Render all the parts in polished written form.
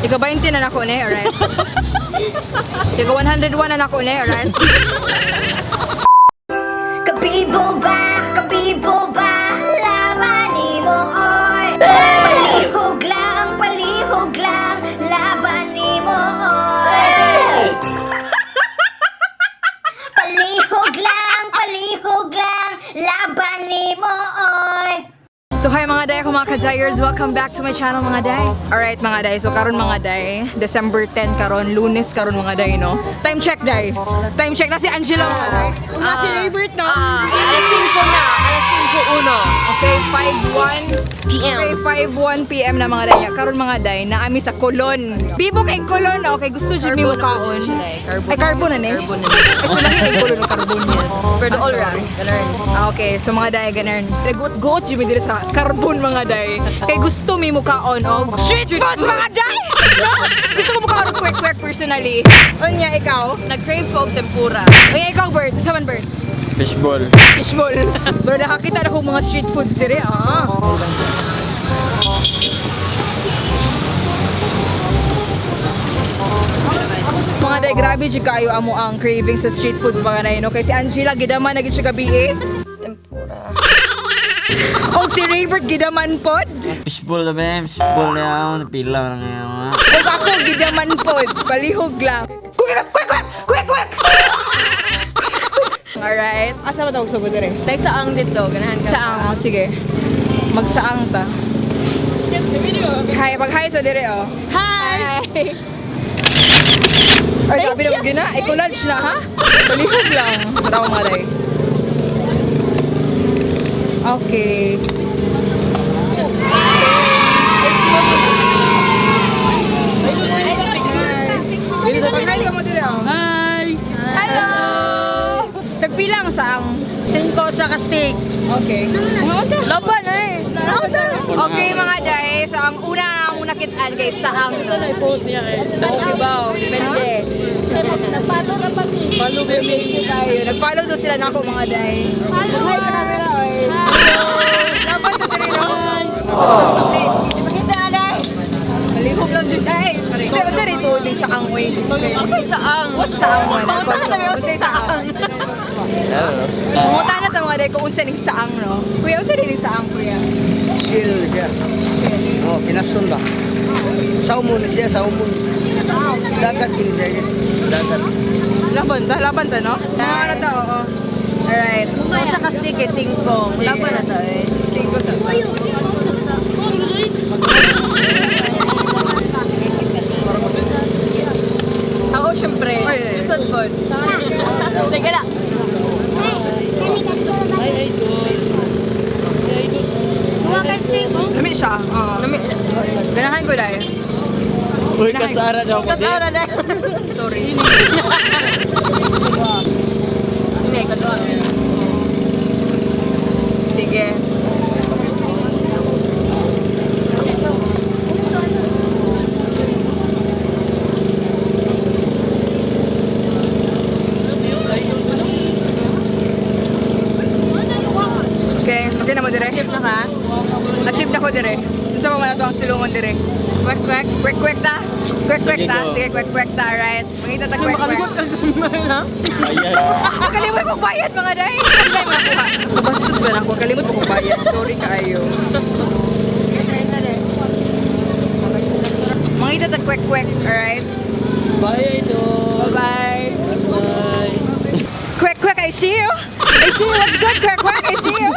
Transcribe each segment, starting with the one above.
Ika 20 na nako ne, alright? Ika 101 na nako ne, alright? Kabibo ba, laban mo oy. Palihog lang, laban mo oy. Palihog lang, laban mo oy. So hi mga day, ako mga kadhaierz, welcome back to my channel mga day. Alright mga day, so karon mga day, December 10 karon, Lunes karon mga day, no? Time check day. Time check na si Angela mga day. Una si Robert, no? Alas 5 na, alas 5:01. Okay, 5:01 PM. Okay, 5:01 PM na mga day. Karon mga day, naami sa Colon. Bibo kay Colon, okay, gusto jud mi mo kaon. Ay carbon na ni. Carbon na. Ay so lagi kay Colon ng carbon niya. Pero all sorry. round, ganun. Okay, so mga day ganun. Nagot-got jud mi diri sa carbon mga day. Kay gusto mi mo kaon og Streetfoods mga day. Gusto ko mo kaon quick personally. Unya ikaw? Nag-crave ko og tempura. Unya ikaw Bert, sa man Bert? Fishball. Fishball. Pero nakakita na ko mga street foods dire ah. Mga day, grabe di kayo amo ang craving sa street foods mga nay, no? Kay si Angela gidaman na gid siya gabi eh. Tempura. Og si Robert gidaman pod. Fishball na ba? Fishball na ako. Napilaw na ngayon. Og ako gidaman pod. Palihog lang. Quick! Alright. Asa ba tawag sa dire? Tay saang dito, ganahan ka. Saang, oh, sige. Magsaang ta. Hi, pag-hi sa dire, oh. Hi! Ay, grabe na mag na. Ikaw lunch na, ha? Balihog lang. Tara ko malay. Okay. Pag-hi ka mo dire, oh. Hi! Hello! Tagpilang saang? 5 sa kastik. Okay. Laban eh! Okay mga day, so ang una na muna kitaan kay saang. Ito na i-post niya eh. Kabibo, depende. Nag-follow ka pa ni. Follow ka Tayo. Nag-follow daw sila na ako mga day. Hi sa camera, oy. Laban to diri no? Okay, di ba kita day? Malihog lang dyan day. Sa rito uling saang oy. Masay saang. What saang mo? Pangutan na tayo sa saang. Pangutan na tayo mga day kung unsa ning saang no. Kuya, unsa ning saang kuya? Chill siya. Oh, pinasun ba? Saumon na siya, saumon. Dagat din siya yan. Dagat. Laban ta no? Ano to? Oo. Alright. So sa kastik eh, 5. Laban na to eh. 5 sa. Ako syempre. Lusod po. Teka na. Lami siya. Oo. Ganahan ko dahil. Uy, kasara daw ko din. Kasara na. Sorry. Hindi, katuwa. Sige. Okay na mo dire? Chip na ka? Achieve na ko dire. Sa pa man ato ang silungon dire. Kwek ta. Kwek ta. Sige, kwek ta, right? Mangita ta kwek. Ayan. Kalimut ko bayad mga day. Ay makuha. Bastos ba na ako? Kalimut ko bayad. Sorry kaayo. Mangita ta kwek, alright? Bye, idol. Bye-bye. Bye. Kwek, I see you. What's good, kwek, I see you.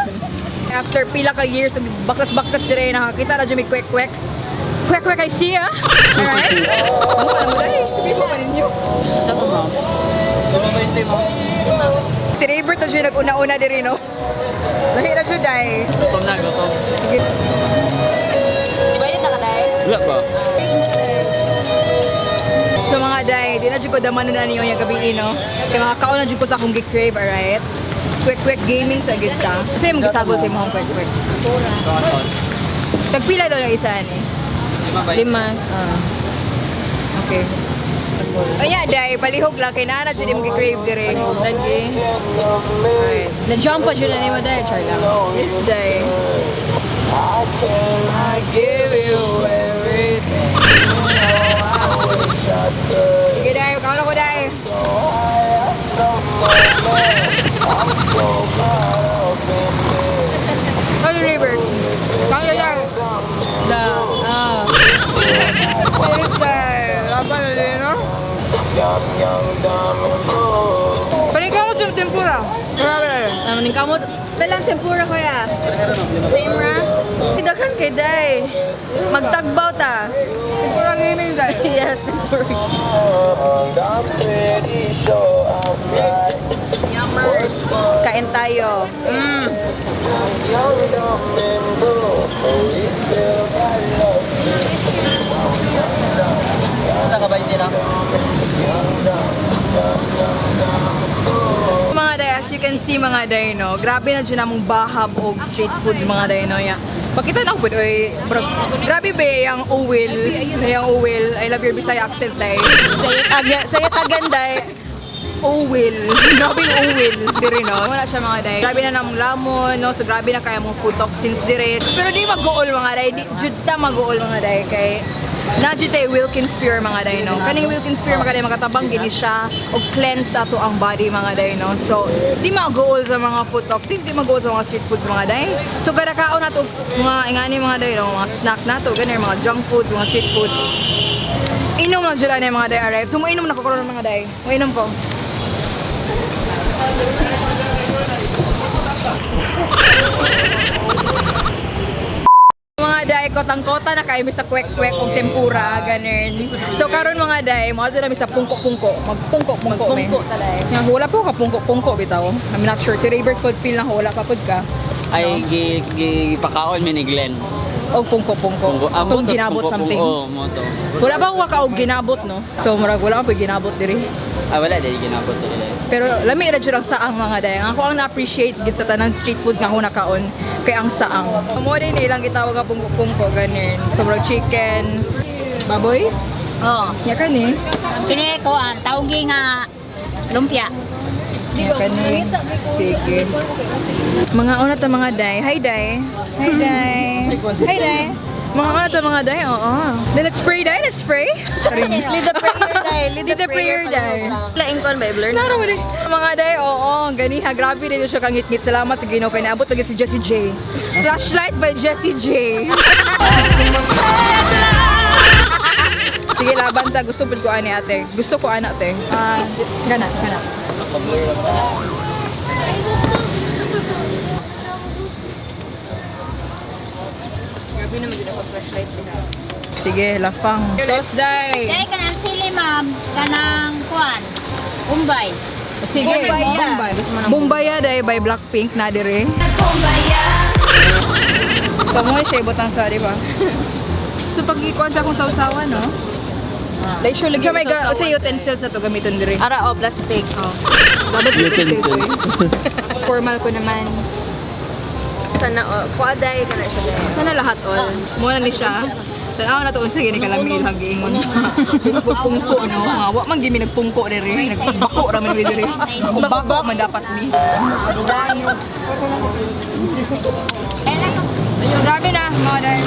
After pila ka years, baklas dire nakakita na dyan may kwek. Kwek, I see you. Alright? Ano pa naman dahil? Sabihin mo pa ninyo. Saan mo mo? Sumabay mo? Si Robert na dyan nag-una-una dire, no? Lahi na dyan dahil. Gutom na, gutom. Di ba yun nakatay? Wala ba? So mga day, di na dyan ko daman na niyo yung gabi, no? Kaya mga kaon na dyan ko sa akong gi-crave, alright? Kwek gaming sa gita. Kasi yung gisagol sa imong kwek. Tagpila daw na isa, ni? 5. Okay. Anya day, palihog lang kay nana dyan yung gi-crave dire. Lagi. Alright. Na-jump pa dyan na ni mo dahil, char lang. This day. I give you everything. Belang tempura kuya. Same ra? Daghan kay day. Magtagbaw ta. Tempura ngayon dai. Yes, tempura. Yummers. Kain tayo. Sa kabay nila. Mga day, as you can see mga day, no, grabe na dyan namong bahab o street foods mga day, no, ya. Pakita na ko po, grabe ba yung uwil, I love your Bisaya accent day. Saya tagan day, uwil, grabe yung uwil, diri no. Wala siya mga day, grabe na namong lamon, no, so grabe na kaya mong food toxins diri. Pero di mag-uol mga day, di juta mag-uol mga day, kay Nadyo tayo Wilkins Pure mga day, no? Kaning Wilkins Pure mga day, makatabang gini siya o cleanse ato ang body mga day, no? So, di mag-goal sa mga food toxins, di mag-goal sa mga street foods mga day. So, kada kaon nato mga ingani mga day, no? Mga snack nato, ganyan, mga junk foods, mga street foods. Inom lang dyan na mga day, alright? So, mainom na ko karon mga day. Mainom ko. Mga day, kotang-kota na kayo sa kwek-kwek o tempura, ganun. So karon mga day, mga doon namin sa pungko-pungko. Magpungko-pungko. Pungko talaga. Nga, wala po ka pungko-pungko bitaw. I'm not sure. Si Raybert pod feel na wala pa pod ka. Ay, gipakaon mi ni Glenn. O pungko-pungko. Atong ginabot something. Oo, mo to. Wala pa ko ka og ginabot, no? So murag wala pa ginabot diri. Ah, wala dahil ginabot to nila. Pero lami ra jud ang saang mga day. Ako ang na-appreciate gid sa tanan street foods nga ako nakaon kay ang saang. Mo din ilang gitawag nga pungko-pungko ganun. So murag chicken, baboy. Oh, Ya kani. kini ko ang tawgi nga lumpia. Ya kani. Sige. Mga una ta mga day. Hi day. Hi day. Hi day. Mga una ta mga day. Oo. Then let's pray day. Let's pray. Lead the prayer day. Lead the prayer day. Laing kon ba blur? Naro mo din. Mga day, oo. Ganiha, grabe rin siya kangit-ngit. Salamat sa Ginoo kay naabot lagi si Jessie J. Flashlight by Jessie J. Sige, laban ta. Gusto po ko ani ate. Gusto ko ana ate. Gana. Grabe naman din ako flashlight. Sige, lafang. Sauce day. Dai kanang sili ma'am, kanang kuan. Umbay. Sige, Bombaya. Bombaya day by Blackpink na dire. So mo siya ibutang sa di ba? So pag ikuan sa akong sausawan, no? Like sure lagi Sa may sa utensils na to gamiton dire. Ara o plastic. Dapat utensils ko. Formal ko naman. Sana o kuaday kana siya day. Sana lahat all. Muna ni siya. Tanaw na to unsa gini kalamil hagiingon. Pungko no. Nga wa man gimi nagpungko dire. Nagbako ra man dire. Bako man dapat mi. Ayun, grabe na mga day.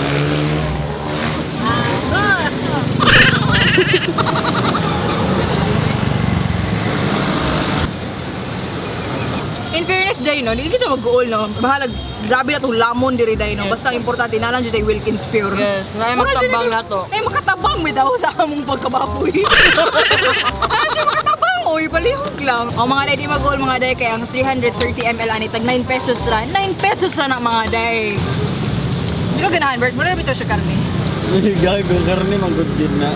In fairness day no, hindi kita mag-goal no. Bahala, grabe na itong lamon diri day no. Basta importante nalang dyan tayo Wilkins Pure. Yes, na magtabang na to. Ay makatabang mi daw sa among pagkababoy. Ay makatabang oy, palihog lang. Ang mga day di mag-goal mga day kay ang 330 ml ani tag 9 pesos ra. 9 pesos ra na mga day. Di ko ganahan, Bert. Muna bitaw siya karne. Gago, karne manggod din na.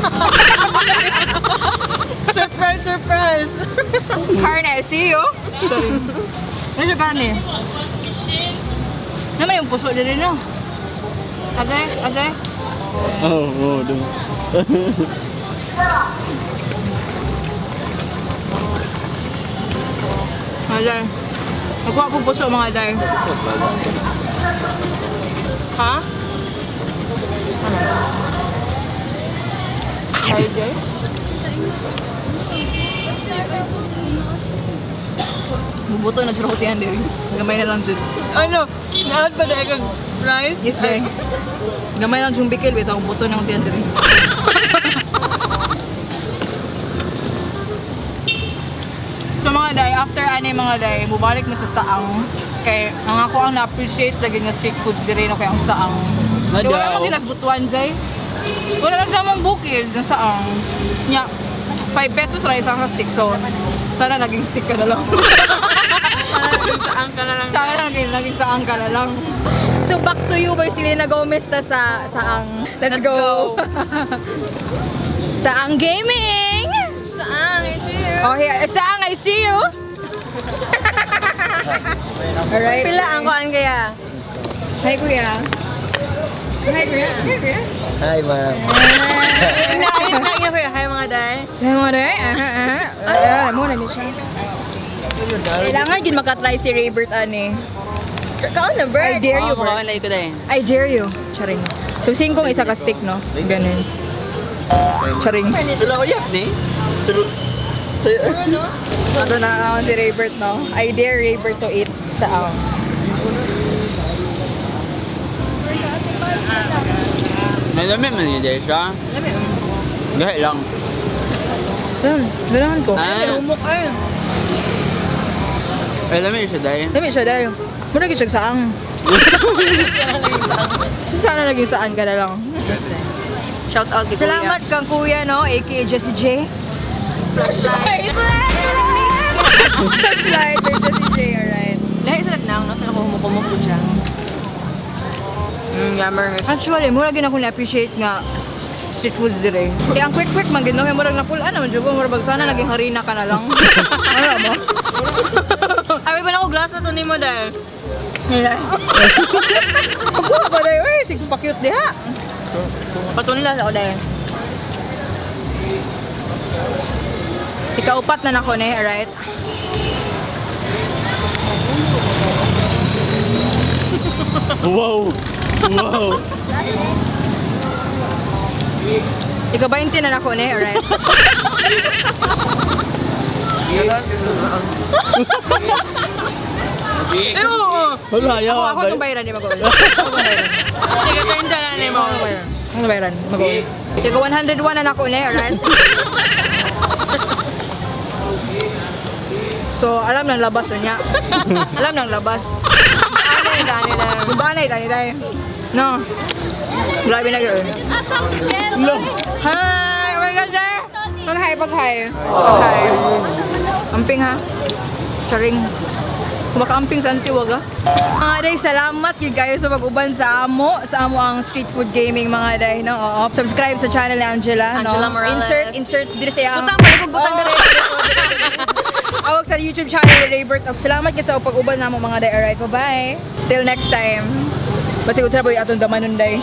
Surprise! Karne, see you. Sorry. Ano siya karne? Naman yung puso dyan no? Ade? Oo, dun. Ade. Nagkuha ko puso mga day. Ha? Hi, Jay. Bubuto na siya kutihan diri. Gamay na lang siya. Ano? Naad pa dahil kag rice? Yes, day. Gamay lang siyang bikil, bitaw buto na kutihan diri. So mga day, after ani mga day, bubalik mo sa saang. Kay ang ako ang na-appreciate lagi nga street foods diri no kay ang saang. Kaya wala man dinas butuan zay. Wala lang sa among bukid ng saang. Nya 5 pesos ra isang stick so Sana naging stick ka na lang. Saan ka na lang. Sana naging saang ka na lang. So back to you, boy. Selena Gomez ta sa saang. Let's go. Saang gaming. Saan? I see you. Oh, here. Saang, I see you. Alright. Pila ang kuan kaya? Hi, kuya. Hi, kuya. Hi, kuya. Hi, ma'am. Inaayos na niya kuya. Hi mga day. Sabi mo na eh. Muna ni siya. Kailangan din makatry si Raybert, ani. Kaon na, Bert. I dare you, Bert. na ko day. I dare you. Charing. So, 5 isa ka stick, no? Ganun. Charing. Wala ko yap ni. Salut. Sa'yo. Ito na ako si Raybert, no? I dare Raybert to eat sa Nalamit man ni Day siya. Gahi lang. Ganahan ko. Umok ay. Ay, lamit siya, Day. Dami siya dahil. Muna siya saang. Sana naging saan ka na lang. Shout out kay Salamat kang kuya, no? A.K.A. Jessie J. Flashlight! Flashlight or Jessie J, alright. Dahil sa nang, no? Kumuk ko siya. Yammer. Actually, mura gina ko na-appreciate nga street foods dire. Kaya ang quick man gino, murag napulaan naman jud murag sana naging harina ka na lang. Ano mo? Ay, ba na ko glass na to nimo dahil. Ako ba dai, oy, sig pa-cute diha. Patunla sa dahil. Ikaupat na nako ne, alright? Wow! Wow! Ika-20 na nako ne, alright? Wala, Ako itong bayaran di mag-uwi. Ako bayaran. Sige, kayo na nimo. Ako bayaran. Ako bayaran. Mag-uwi. Ika-101 na nako ne, alright? So, alam ng labas niya. Alam ng labas. Banay, dani. No. Grabe na yun. Asam iskel. Hi! Oh my God, sir! Pag-hi. Pag-hi. Amping ha. Charing. Kumaka-amping sa antiwagas. Mga day, salamat yun kayo sa mag-uban sa amo ang street food gaming mga day, no? Oo. Subscribe sa channel ni Angela, no? Angela Morales. Insert diri sa iyang... Butang dire. Awag sa YouTube channel ni Raybert. Salamat kayo sa pag-uban na mo mga day. Alright, bye-bye. Till next time. Basta ko boy atong gamanon day.